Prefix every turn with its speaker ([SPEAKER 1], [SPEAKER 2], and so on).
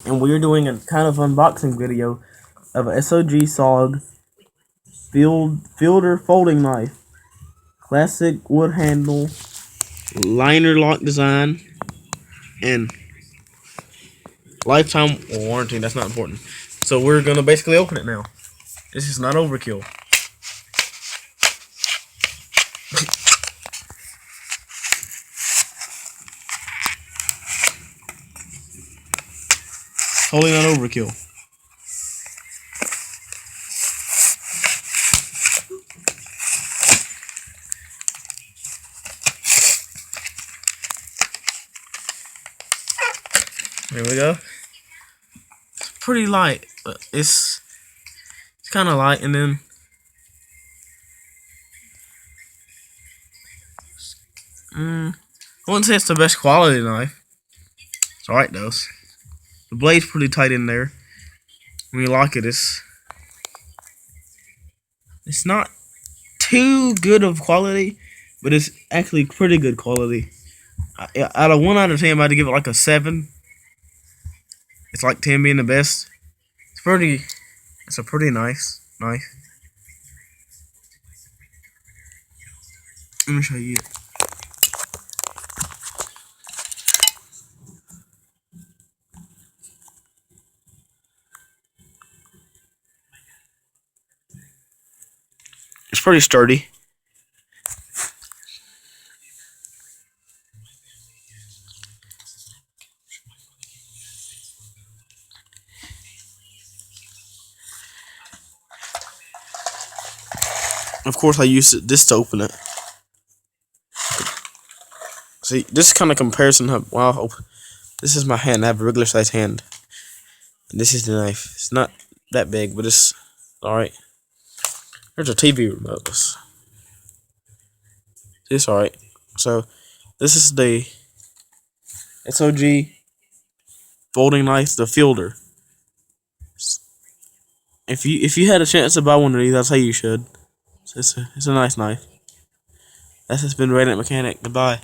[SPEAKER 1] and we're doing a kind of unboxing video of a SOG SOG fielder folding knife, classic wood handle, liner lock design, and lifetime warranty. That's not important. So we're gonna basically open it now. This is not overkill. Totally not overkill. Here we go. It's pretty light. It's kind of light, and then I wouldn't say it's the best quality knife. It's alright though. The blade's pretty tight in there. When you lock it, it's not too good of quality, but it's actually pretty good quality. Out of 1 out of 10, I'm about to give it like a 7. It's like 10 being the best. It's a pretty nice knife. Let me show you. It's pretty sturdy. Of course, I use this to open it. See, this kind of comparison. Wow, this is my hand. I have a regular size hand. And this is the knife. It's not that big, but it's alright. There's a TV remote. It's alright. So, this is the SOG folding knife, the fielder. If you had a chance to buy one of these, I'd say you should. It's a nice knife. That's just been Redneck Mechanic. Goodbye.